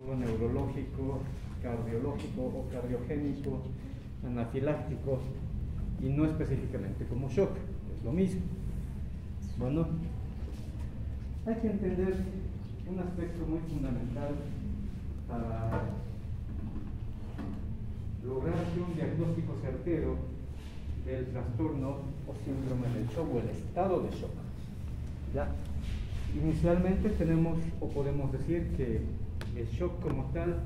neurológico, cardiológico o cardiogénico, anafiláctico, y no específicamente como shock, es lo mismo. Bueno, hay que entender un aspecto muy fundamental para lograr un diagnóstico certero del trastorno o síndrome del shock o el estado de shock. ¿Ya? Inicialmente tenemos o podemos decir que el shock como tal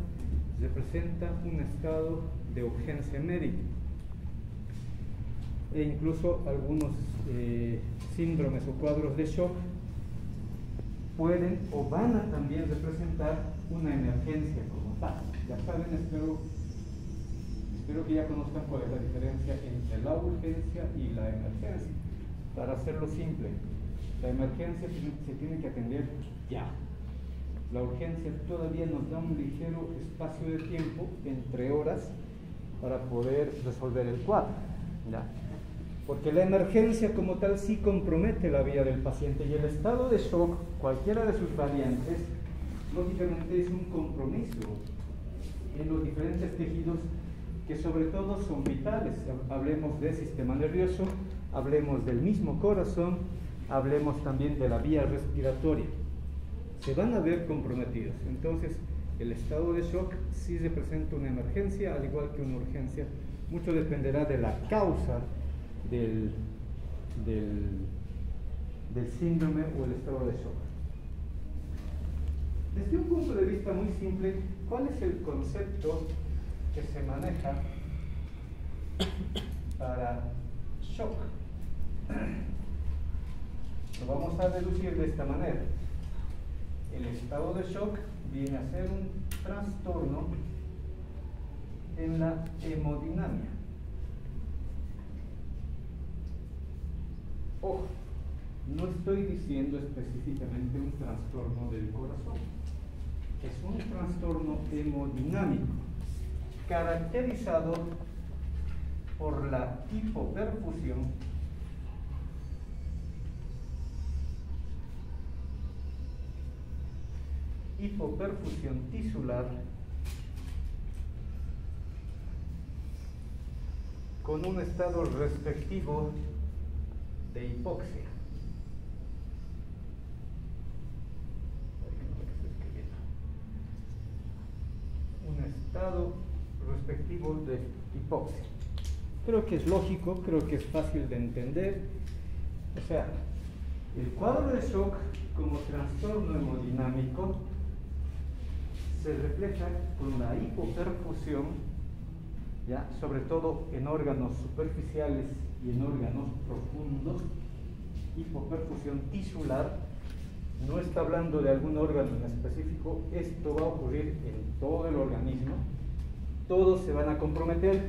representa un estado de urgencia médica, e incluso algunos síndromes o cuadros de shock pueden o van a también representar una emergencia como tal. Ya saben, espero que ya conozcan cuál es la diferencia entre la urgencia y la emergencia. Para hacerlo simple, la emergencia se tiene que atender ya. La urgencia todavía nos da un ligero espacio de tiempo, entre horas, para poder resolver el cuadro. ¿Ya? Porque la emergencia como tal sí compromete la vida del paciente, y el estado de shock, cualquiera de sus variantes, lógicamente es un compromiso en los diferentes tejidos que sobre todo son vitales. Hablemos del sistema nervioso, hablemos del mismo corazón, hablemos también de la vía respiratoria. Se van a ver comprometidos. Entonces, el estado de shock sí representa una emergencia, al igual que una urgencia. Mucho dependerá de la causa del síndrome o el estado de shock. Desde un punto de vista muy simple, ¿cuál es el concepto que se maneja para shock? Lo vamos a deducir de esta manera. El estado de shock viene a ser un trastorno en la hemodinamia. Ojo, no estoy diciendo específicamente un trastorno del corazón. Es un trastorno hemodinámico caracterizado por la hipoperfusión tisular con un estado respectivo de hipoxia. Un estado respectivo de hipoxia. Creo que es lógico, creo que es fácil de entender. O sea, el cuadro de shock como trastorno hemodinámico se refleja con la hipoperfusión, ¿ya? Sobre todo en órganos superficiales y en órganos profundos. Hipoperfusión tisular, no está hablando de algún órgano en específico, esto va a ocurrir en todo el organismo, todos se van a comprometer,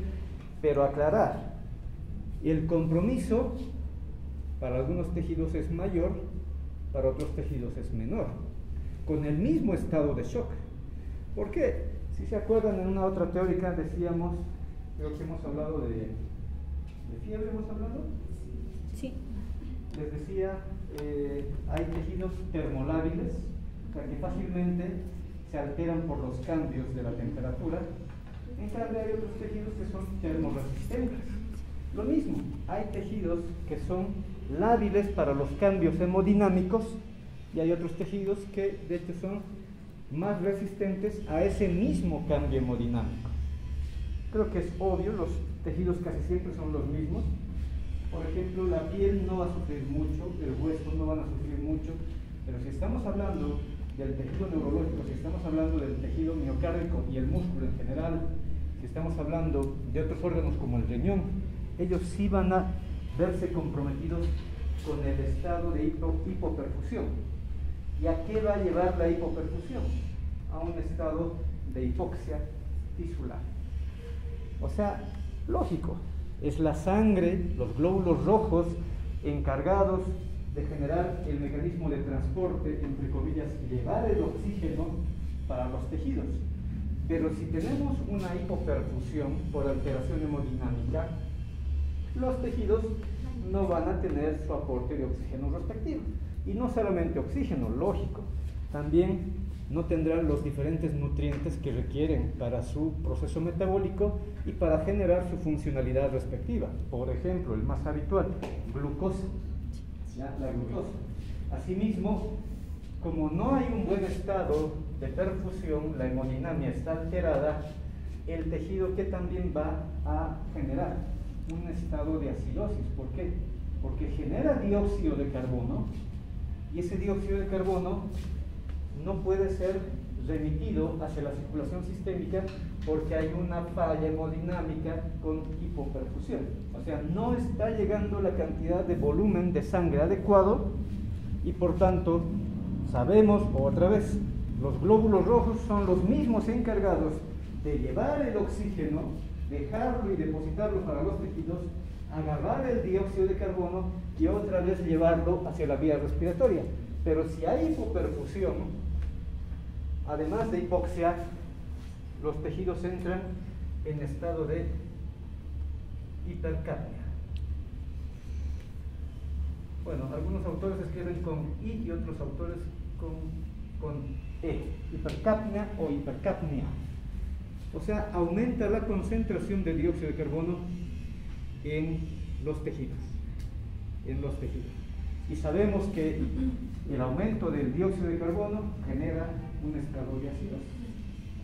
pero aclarar, el compromiso para algunos tejidos es mayor, para otros tejidos es menor, con el mismo estado de shock. ¿Por qué? Si se acuerdan, en una otra teórica decíamos, creo que hemos hablado de fiebre, ¿hemos hablado? Sí. Les decía, hay tejidos termolábiles, o sea, que fácilmente se alteran por los cambios de la temperatura. En cambio, hay otros tejidos que son termorresistentes. Lo mismo, hay tejidos que son lábiles para los cambios hemodinámicos, y hay otros tejidos que de hecho son más resistentes a ese mismo cambio hemodinámico. Creo que es obvio, los tejidos casi siempre son los mismos. Por ejemplo, la piel no va a sufrir mucho, el hueso no van a sufrir mucho, pero si estamos hablando del tejido neurológico, si estamos hablando del tejido miocárdico y el músculo en general, si estamos hablando de otros órganos como el riñón, ellos sí van a verse comprometidos con el estado de hipoperfusión. ¿Y a qué va a llevar la hipoperfusión? A un estado de hipoxia tisular. O sea, lógico, es la sangre, los glóbulos rojos encargados de generar el mecanismo de transporte, entre comillas, llevar el oxígeno para los tejidos. Pero si tenemos una hipoperfusión por alteración hemodinámica, los tejidos no van a tener su aporte de oxígeno respectivo. Y no solamente oxígeno, lógico, también no tendrán los diferentes nutrientes que requieren para su proceso metabólico y para generar su funcionalidad respectiva. Por ejemplo, el más habitual, glucosa, ¿ya? La glucosa. Asimismo, como no hay un buen estado de perfusión, la hemodinamia está alterada, el tejido que también va a generar un estado de acidosis. ¿Por qué? Porque genera dióxido de carbono y ese dióxido de carbono no puede ser remitido hacia la circulación sistémica porque hay una falla hemodinámica con hipoperfusión. O sea, no está llegando la cantidad de volumen de sangre adecuado y por tanto sabemos, otra vez, los glóbulos rojos son los mismos encargados de llevar el oxígeno, dejarlo y depositarlo para los tejidos, agarrar el dióxido de carbono y otra vez llevarlo hacia la vía respiratoria. Pero si hay hipoperfusión, además de hipoxia, los tejidos entran en estado de hipercapnia. Bueno, algunos autores escriben con I y otros autores con E, hipercapnia o hipercapnia. O sea, aumenta la concentración de dióxido de carbono en los tejidos. Y sabemos que el aumento del dióxido de carbono genera un estado de acidosis,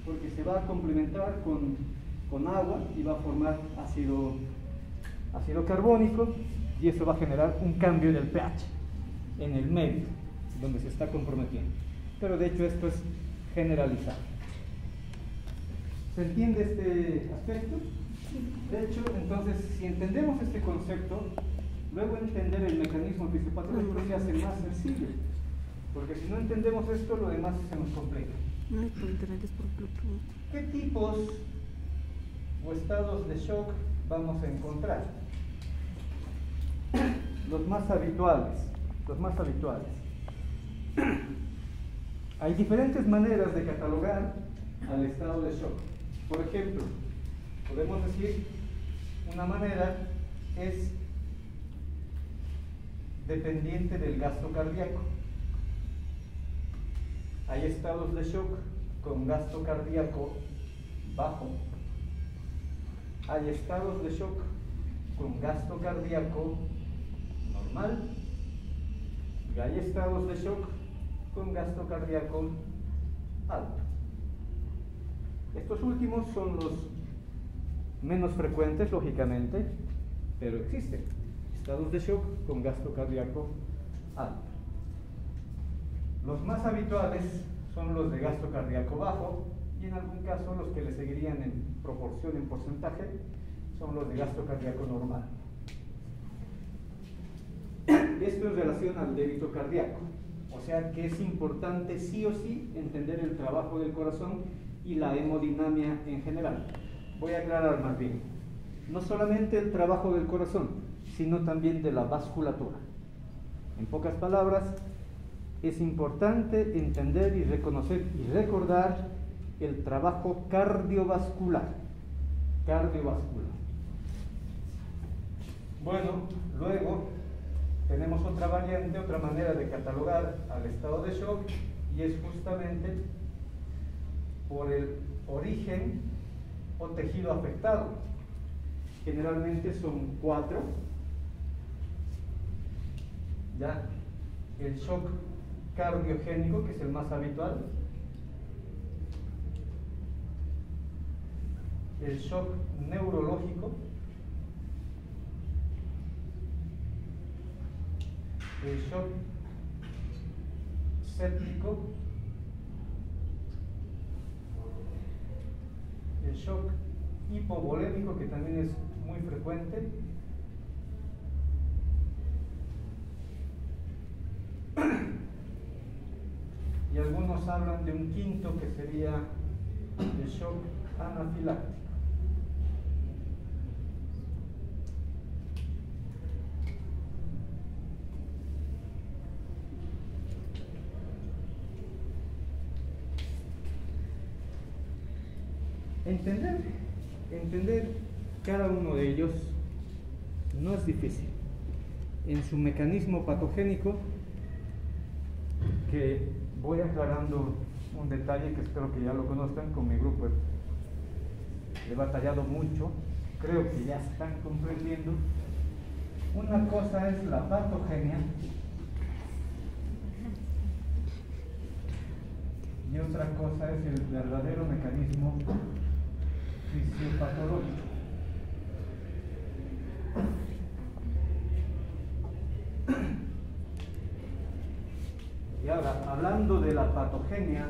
porque se va a complementar con agua y va a formar ácido carbónico, y eso va a generar un cambio del pH en el medio donde se está comprometiendo. Pero de hecho esto es generalizado. ¿Se entiende este aspecto? De hecho, entonces, si entendemos este concepto, luego entender el mecanismo fisiopatológico se hace más sencillo, porque si no entendemos esto, lo demás se nos complica. ¿Qué tipos o estados de shock vamos a encontrar? Los más habituales. Hay diferentes maneras de catalogar al estado de shock. Por ejemplo, podemos decir, una manera es dependiente del gasto cardíaco. Hay estados de shock con gasto cardíaco bajo. Hay estados de shock con gasto cardíaco normal. Y hay estados de shock con gasto cardíaco alto. Estos últimos son los menos frecuentes, lógicamente, pero existen estados de shock con gasto cardíaco alto. Los más habituales son los de gasto cardíaco bajo, y en algún caso los que le seguirían en proporción, en porcentaje, son los de gasto cardíaco normal. Esto en relación al débito cardíaco, o sea que es importante sí o sí entender el trabajo del corazón y la hemodinamia en general. Voy a aclarar más bien, no solamente el trabajo del corazón, sino también de la vasculatura. En pocas palabras, es importante entender y reconocer y recordar el trabajo cardiovascular. Bueno, luego tenemos otra variante, otra manera de catalogar al estado de shock, y es justamente por el origen o tejido afectado. Generalmente son 4. ¿Ya? El shock cardiogénico, que es el más habitual. El shock neurológico. El shock séptico. El shock hipovolémico, que también es muy frecuente. Y algunos hablan de un quinto, que sería el shock anafiláctico. Entender cada uno de ellos no es difícil. En su mecanismo patogénico, que voy aclarando un detalle que espero que ya lo conozcan. Con mi grupo he batallado mucho, creo que ya están comprendiendo. Una cosa es la patogenia y otra cosa es el verdadero mecanismo fisiopatológico. Y ahora, hablando de la patogenia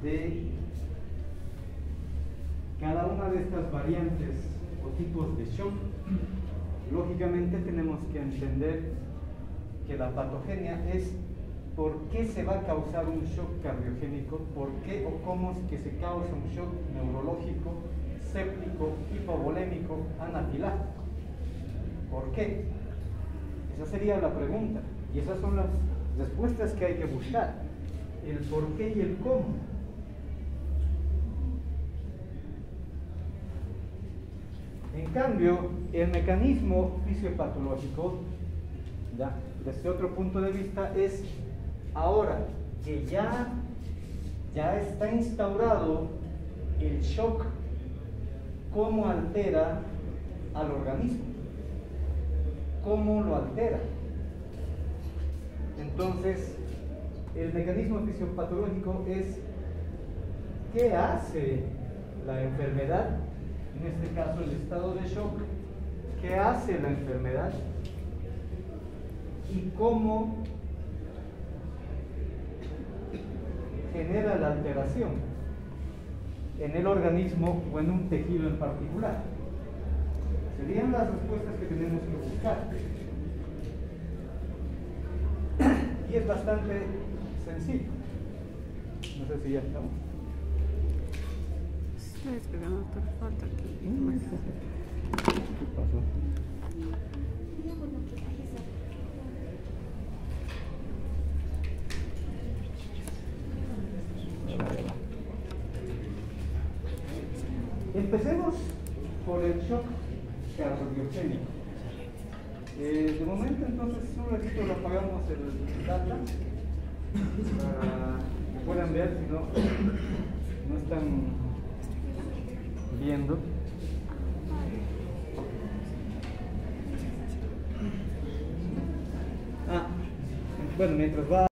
de cada una de estas variantes o tipos de shock, lógicamente tenemos que entender que la patogenia es por qué se va a causar un shock cardiogénico, por qué o cómo es que se causa un shock neurológico, séptico, hipovolémico, anafiláctico. ¿Por qué? Esa sería la pregunta, y esas son las respuestas que hay que buscar: el por qué y el cómo. En cambio, el mecanismo fisiopatológico, ya, desde otro punto de vista, es ahora que ya está instaurado el shock, cómo altera al organismo, cómo lo altera. Entonces, el mecanismo fisiopatológico es qué hace la enfermedad, en este caso el estado de shock, qué hace la enfermedad y cómo genera la alteración en el organismo o en un tejido en particular. Serían las respuestas que tenemos que buscar. Y es bastante sencillo. No sé si ya estamos. ¿Qué pasó? Empecemos por el shock cardiogénico. De momento, entonces, un ratito lo apagamos el data para que puedan ver, si no están viendo. Bueno, mientras va